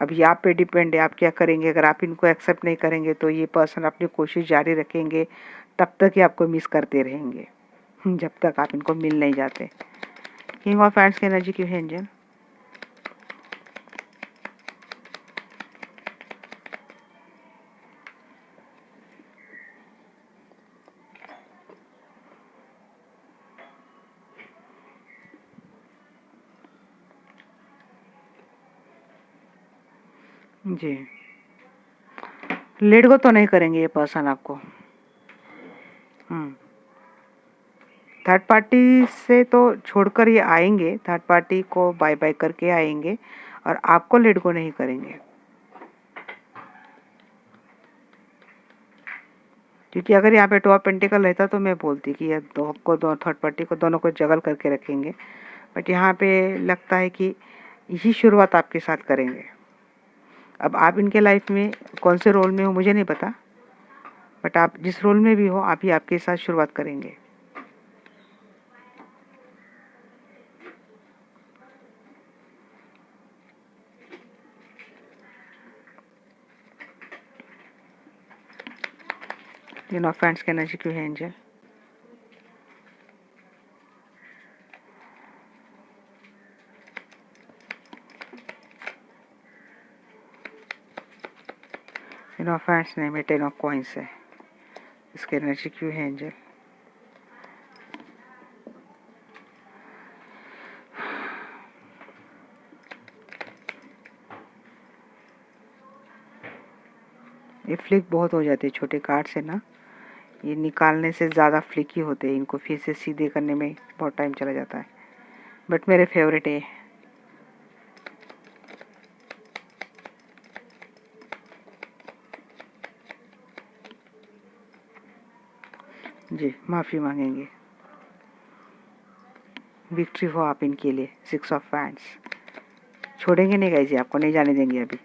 अभी आप पे डिपेंड है आप क्या करेंगे। अगर आप इनको एक्सेप्ट नहीं करेंगे तो ये पर्सन अपनी कोशिश जारी रखेंगे, तब तक ही आपको मिस करते रहेंगे जब तक आप इनको मिल नहीं जाते। किंग ऑफ हैंड्स की एनर्जी क्यों है एंजल? जी, लेट गो तो नहीं करेंगे ये पर्सन आपको। थर्ड पार्टी से तो छोड़कर ये आएंगे, थर्ड पार्टी को बाय बाय करके आएंगे और आपको लेट गो नहीं करेंगे। क्योंकि अगर यहाँ पे टू ऑफ पेंटिकल रहता तो मैं बोलती कि ये दो थर्ड पार्टी को दोनों को जगल करके रखेंगे, बट यहाँ पे लगता है कि यही शुरुआत आपके साथ करेंगे। अब आप इनके लाइफ में कौन से रोल में हो मुझे नहीं पता, बट आप जिस रोल में भी हो आप ही आपके साथ शुरुआत करेंगे। तीन ऑफ हैंड्स की एनर्जी क्यों है एंजल? तीन ऑफ हैंड्स नहीं, में टेन ऑफ कॉइंस है, इसकी एनर्जी क्यों है एंजल? ये फ्लिक बहुत हो जाते हैं छोटे कार्ड से ना, ये निकालने से ज़्यादा फ्लिक ही होते हैं, इनको फिर से सीधे करने में बहुत टाइम चला जाता है, बट मेरे फेवरेट है। जी माफ़ी मांगेंगे, विक्ट्री हो आप इनके लिए। सिक्स ऑफ हैंड्स, छोड़ेंगे नहीं गाइस, आपको नहीं जाने देंगे। अभी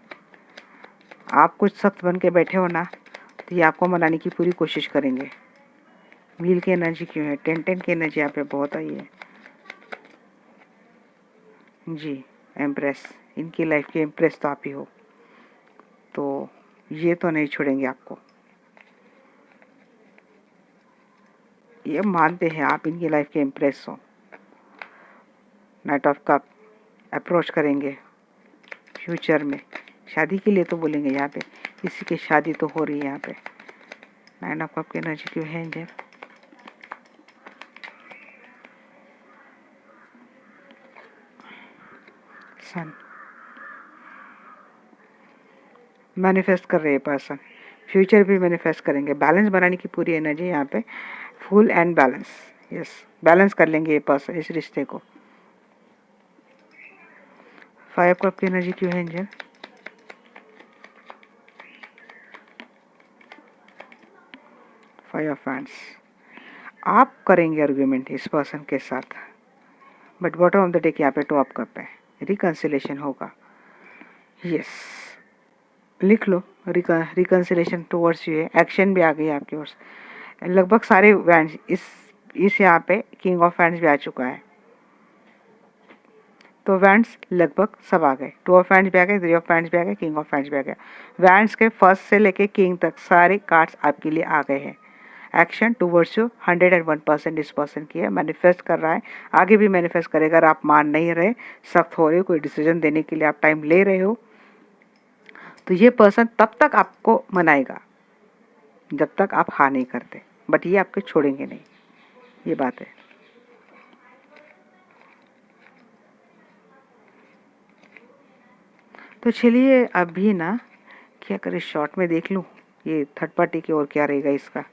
आप कुछ सख्त बन के बैठे हो ना, तो ये आपको मनाने की पूरी कोशिश करेंगे। व्हील की एनर्जी क्यों है? टेन की एनर्जी यहाँ पे बहुत आई है जी। एम्प्रेस, इनकी लाइफ की एम्प्रेस तो आप ही हो, तो ये तो नहीं छोड़ेंगे आपको, ये मानते हैं आप इनकी लाइफ के एम्प्रेस हो। नाइट ऑफ कप, अप्रोच करेंगे फ्यूचर में, शादी के लिए तो बोलेंगे यहाँ पे, किसी की शादी तो हो रही है यहाँ पे। नाइन ऑफ कप की एनर्जी क्यों है एंजल? सन, मैनिफेस्ट कर रहे हैं पर्सन, फ्यूचर भी मैनिफेस्ट करेंगे, बैलेंस बनाने की पूरी एनर्जी यहाँ पे, full and balance. Yes, balance कर लेंगे ये पर्सन इस रिश्ते को। फाइव कप की एनर्जी क्यों है एंजल? फाइव ऑफ हैंड्स, आप करेंगे आर्ग्यूमेंट इस पर्सन के साथ, but bottom of the day यहाँ पे टू ऑफ कप है, रिकंसिलेशन होगा। यस, लिख लो, रिकंसिलेशन टुवर्ड्स यू है, एक्शन भी आ गई आपकी ओर से। लगभग सारे वैंड्स इस यहाँ पे किंग ऑफ हैंड्स भी आ चुका है, तो वैंड्स लगभग सब आ गए। टू ऑफ हैंड्स भी आ गए, थ्री ऑफ हैंड्स भी आ गए, किंग ऑफ हैंड्स भी आ गया। वैंड्स के फर्स्ट से लेके किंग तक सारे कार्ड्स आपके लिए आ गए हैं। एक्शन टुवर्ड्स यू 101% इस पर्सन की है, मैनिफेस्ट कर रहा है, आगे भी मैनिफेस्ट करेगा। अगर आप मान नहीं रहे, सख्त हो रहे हो, कोई डिसीजन देने के लिए आप टाइम ले रहे हो, तो ये पर्सन तब तक आपको मनाएगा जब तक आप हाँ नहीं करते, बट ये आपको छोड़ेंगे नहीं, ये बात है। तो चलिए अभी ना क्या करें, शॉर्ट में देख लूँ ये थर्ड पार्टी की ओर क्या रहेगा इसका,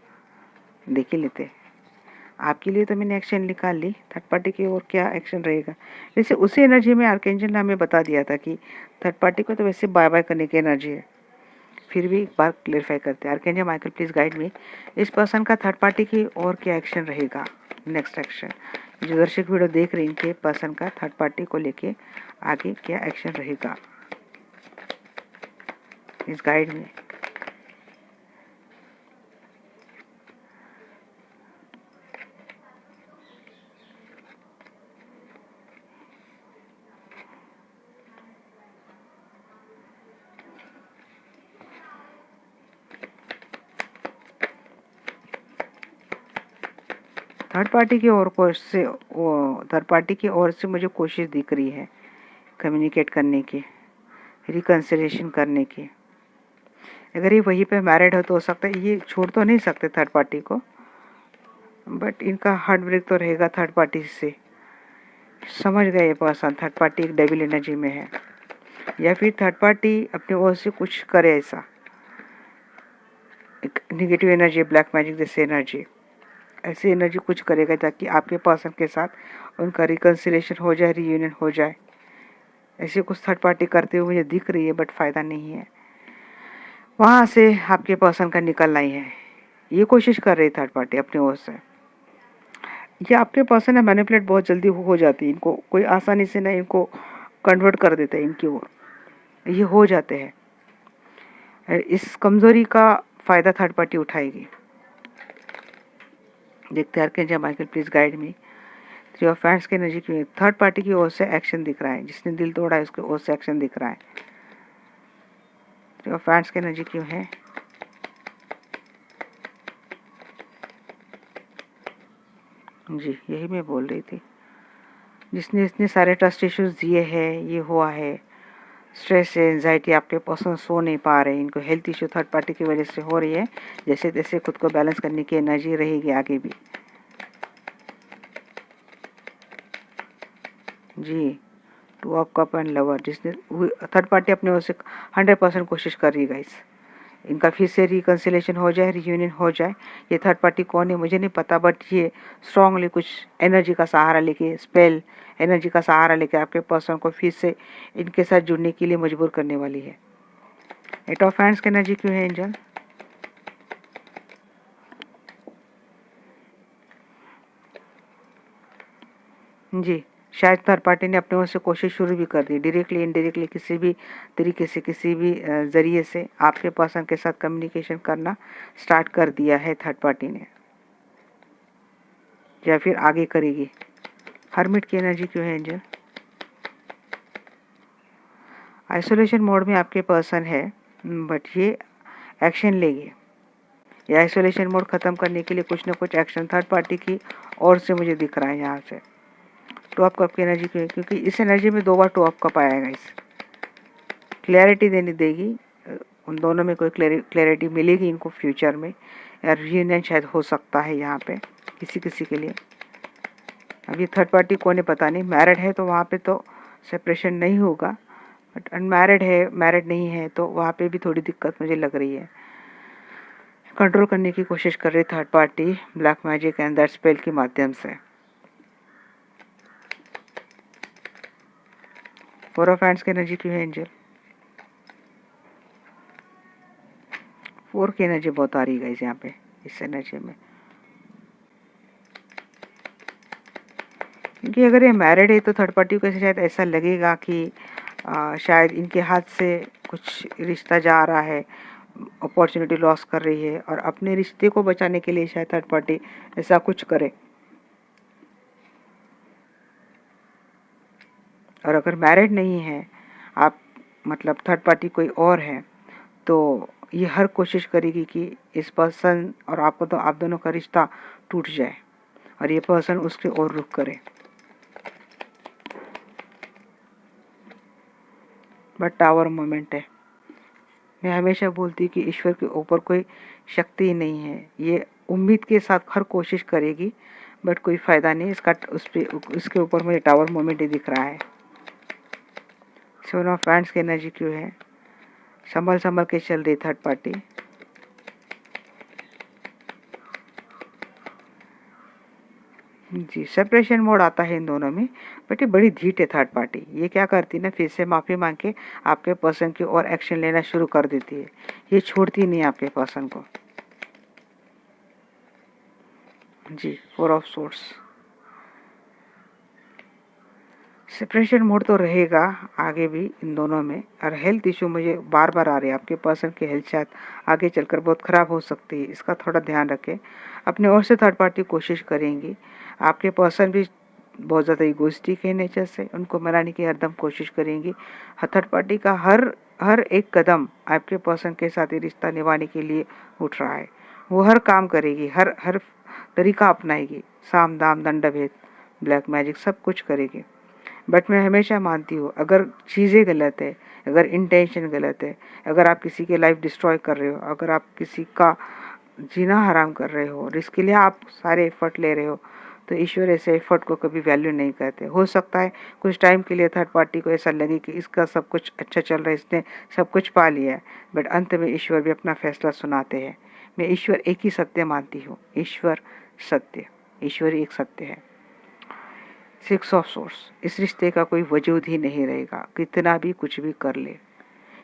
देख ही लेते। आपके लिए तो मैंने एक्शन निकाल ली, थर्ड पार्टी की ओर क्या एक्शन रहेगा। वैसे उसी एनर्जी में आर्कएंजल ने हमें बता दिया था कि थर्ड पार्टी को तो वैसे बाय बाय करने की एनर्जी है, फिर भी एक बार क्लियरफाई करते हैं। आर्कएंजल माइकल प्लीज गाइड मी, इस पर्सन का थर्ड पार्टी की ओर क्या एक्शन रहेगा, नेक्स्ट एक्शन। जो दर्शक वीडियो देख रहे हैं, इनके पर्सन का थर्ड पार्टी को लेके आगे क्या एक्शन रहेगा, इस गाइड में। थर्ड पार्टी की ओर से मुझे कोशिश दिख रही है कम्युनिकेट करने की, रिकंसिलिएशन करने की। अगर ये वहीं पे मैरिड हो तो हो सकता है, ये छोड़ तो नहीं सकते थर्ड पार्टी को, बट इनका हार्ट ब्रेक तो रहेगा थर्ड पार्टी से। समझ गए ये पर्सन, थर्ड पार्टी एक डेविल एनर्जी में है, या फिर थर्ड पार्टी अपनी ओर से कुछ करे ऐसा, एक निगेटिव एनर्जी, ब्लैक मैजिक जैसे एनर्जी। ऐसी एनर्जी कुछ करेगा ताकि आपके पर्सन के साथ उनका रिकन्सिलेशन हो जाए, रीयूनियन हो जाए। ऐसे कुछ थर्ड पार्टी करते हुए मुझे दिख रही है, बट फ़ायदा नहीं है। वहाँ से आपके पर्सन का निकलना ही है। ये कोशिश कर रही थर्ड पार्टी अपनी ओर से। ये आपके पर्सन है, मैनिपुलेट बहुत जल्दी हो जाती है, इनको कोई आसानी से ना इनको कन्वर्ट कर देता है इनकी ओर, ये हो जाते हैं। इस कमज़ोरी का फ़ायदा थर्ड पार्टी उठाएगी। देखते हैं archangel Michael please guide me. Three of hands के एनर्जी क्यों है? थर्ड पार्टी की ओर से एक्शन दिख रहा है, जिसने दिल तोड़ा है उसकी ओर से एक्शन दिख रहा है। थ्री ऑफ हैंड्स की एनर्जी क्यों है? जी यही मैं बोल रही थी, जिसने इतने सारे ट्रस्ट इश्यूज दिए हैं, ये हुआ है, स्ट्रेस है, एंजाइटी, आपके पर्सन सो नहीं पा रहे, इनको हेल्थ इश्यू थर्ड पार्टी की वजह से हो रही है। जैसे तैसे खुद को बैलेंस करने की एनर्जी रहेगी आगे भी। जी two of cup and lover, जिसने थर्ड पार्टी अपने ओर से 100% कोशिश कर रही है गाइस, इनका फिर से रिकन्सिलेशन हो जाए, रियूनियन हो जाए। ये थर्ड पार्टी कौन है मुझे नहीं पता, बट ये स्ट्रांगली कुछ एनर्जी का सहारा लेके, स्पेल एनर्जी का सहारा लेके आपके पर्सन को फिर से इनके साथ जुड़ने के लिए मजबूर करने वाली है। एट ऑफ हैंड्स की एनर्जी क्यों है एंजल? जी शायद थर्ड पार्टी ने अपने ओर से कोशिश शुरू भी कर दी, डायरेक्टली इनडायरेक्टली किसी भी तरीके से, किसी भी ज़रिए से आपके पर्सन के साथ कम्युनिकेशन करना स्टार्ट कर दिया है थर्ड पार्टी ने, या फिर आगे करेगी। हर्मिट की एनर्जी क्यों है एंजल? आइसोलेशन मोड में आपके पर्सन है, बट ये एक्शन लेंगे। ये आइसोलेशन मोड ख़त्म करने के लिए कुछ ना कुछ एक्शन थर्ड पार्टी की ओर से मुझे दिख रहा है यहाँ से। टू ऑफ कप की एनर्जी क्यों है? क्योंकि इस एनर्जी में 2 बार टू ऑफ कप आएगा, इस क्लैरिटी देने देगी, उन दोनों में कोई क्लैरिटी मिलेगी इनको फ्यूचर में, या रियूनियन शायद हो सकता है यहाँ पे किसी किसी के लिए। अभी थर्ड पार्टी कौन है पता नहीं, मैरिड है तो वहाँ पे तो सेपरेशन नहीं होगा, बट अनमैरिड है, मैरिड नहीं है, तो वहाँ पे भी थोड़ी दिक्कत मुझे लग रही है। कंट्रोल करने की कोशिश कर रही third party black magic and that spell के माध्यम से। फोर ऑफ हैंड्स की एनर्जी क्यों है एंजल? फोर की एनर्जी बहुत आ रही है गाइस यहाँ पे इस एनर्जी में, क्योंकि अगर ये मैरिड है तो थर्ड पार्टी को शायद ऐसा लगेगा कि शायद इनके हाथ से कुछ रिश्ता जा रहा है, अपॉर्चुनिटी लॉस कर रही है, और अपने रिश्ते को बचाने के लिए शायद थर्ड पार्टी ऐसा कुछ करे। और अगर मैरिड नहीं है आप, मतलब थर्ड पार्टी कोई और है, तो ये हर कोशिश करेगी कि इस पर्सन और आपको, तो आप दोनों का रिश्ता टूट जाए और ये पर्सन उसके और रुख करे। बट टावर मोमेंट है। मैं हमेशा बोलती कि ईश्वर के ऊपर कोई शक्ति नहीं है, ये उम्मीद के साथ हर कोशिश करेगी, बट कोई फ़ायदा नहीं इसका, उस पर इसके ऊपर मुझे टावर मोमेंट ही दिख रहा है। सेवन ऑफ हैंड्स की एनर्जी क्यों है? संभल संभल के चल रही थर्ड पार्टी। जी सेपरेशन मोड आता है इन दोनों में, बट ये बड़ी धीट है थर्ड पार्टी। ये क्या करती है ना, फिर से माफ़ी मांग के आपके पर्सन की और एक्शन लेना शुरू कर देती है, ये छोड़ती नहीं आपके पर्सन को। जी four of swords. Separation mode तो रहेगा आगे भी इन दोनों में, और हेल्थ इशू मुझे बार बार आ रहे हैं, आपके पर्सन की हेल्थ शायद आगे चलकर बहुत ख़राब हो सकती है, इसका थोड़ा ध्यान रखें। अपने ओर से थर्ड पार्टी कोशिश करेंगी, आपके पर्सन भी बहुत ज़्यादा इगोइस्टिक है नेचर से, उनको मनाने की हरदम कोशिश करेंगी। थर्ड पार्टी का हर हर एक कदम आपके पर्सन के साथ ये रिश्ता निभाने के लिए उठ रहा है, वो हर काम करेगी, हर हर तरीका अपनाएगी, साम दाम दंड भेद ब्लैक मैजिक सब कुछ करेगी। बट मैं हमेशा मानती हूँ अगर चीज़ें गलत है, अगर इंटेंशन गलत है, अगर आप किसी की लाइफ डिस्ट्रॉय कर रहे हो, अगर आप किसी का जीना हराम कर रहे हो और इसके लिए आप सारे एफर्ट ले रहे हो, तो ईश्वर ऐसे एफर्ट को कभी वैल्यू नहीं करते। हो सकता है कुछ टाइम के लिए थर्ड पार्टी को ऐसा लगे कि इसका सब कुछ अच्छा चल रहा है, इसने सब कुछ पा लिया है, बट अंत में ईश्वर भी अपना फैसला सुनाते हैं। मैं ईश्वर एक ही सत्य मानती हूँ, ईश्वर सत्य, ईश्वर एक सत्य है। 6 ऑफ सोर्स, इस रिश्ते का कोई वजूद ही नहीं रहेगा, कितना भी कुछ भी कर ले।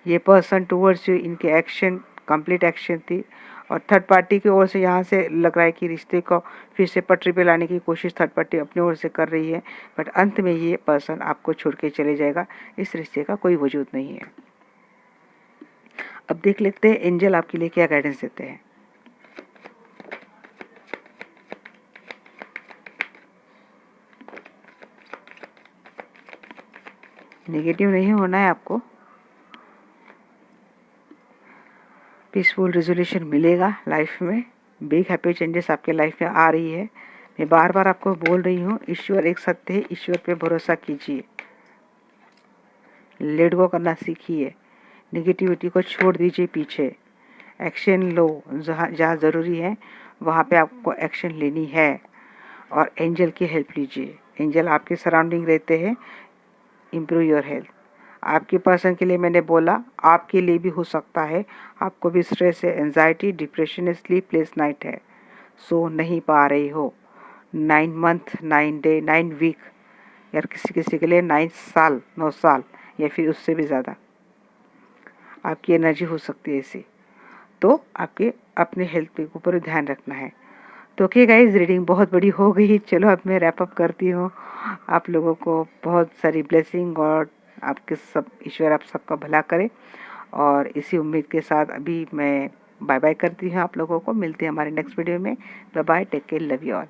ये पर्सन टूवर्ड्स यू, इनके एक्शन कंप्लीट एक्शन थी, और थर्ड पार्टी की ओर से यहाँ से लग रहा है कि रिश्ते को फिर से पटरी पे लाने की कोशिश थर्ड पार्टी अपनी ओर से कर रही है, बट अंत में ये पर्सन आपको छोड़ के चले जाएगा। इस रिश्ते का कोई वजूद नहीं है। अब देख लेते हैं एंजल आपके लिए क्या गाइडेंस देते हैं। नेगेटिव नहीं होना है आपको, पीसफुल रेजोल्यूशन मिलेगा लाइफ में, बिग हैप्पी चेंजेस आपके लाइफ में आ रही है। मैं बार बार आपको बोल रही हूँ, ईश्वर एक सत्य है, ईश्वर पे भरोसा कीजिए, लेट गो करना सीखिए, निगेटिविटी को छोड़ दीजिए पीछे, एक्शन लो, जहाँ जहाँ ज़रूरी है वहाँ पे आपको एक्शन लेनी है, और एंजल की हेल्प लीजिए। एंजल आपके सराउंडिंग रहते हैं। इम्प्रूव योर हेल्थ, आपके पर्सन के लिए मैंने बोला, आपके लिए भी हो सकता है, आपको भी स्ट्रेस है, एंजाइटी, डिप्रेशन है, स्लीपलेस नाइट है, सो नहीं पा रही हो, 9 मंथ 9 डे 9 वीक, या किसी किसी के लिए 9 साल 9 साल या फिर उससे भी ज़्यादा आपकी एनर्जी हो सकती है ऐसी, तो आपके अपने हेल्थ पे ऊपर ध्यान रखना है। तो ओके गाइज, रीडिंग बहुत बड़ी हो गई, चलो अब मैं रैप अप करती हूँ। आप लोगों को बहुत सारी ब्लेसिंग, और आपके सब ईश्वर आप सबका भला करे, और इसी उम्मीद के साथ अभी मैं बाय बाय करती हूँ। आप लोगों को मिलते हैं हमारे नेक्स्ट वीडियो में। Bye bye, take care, love you all.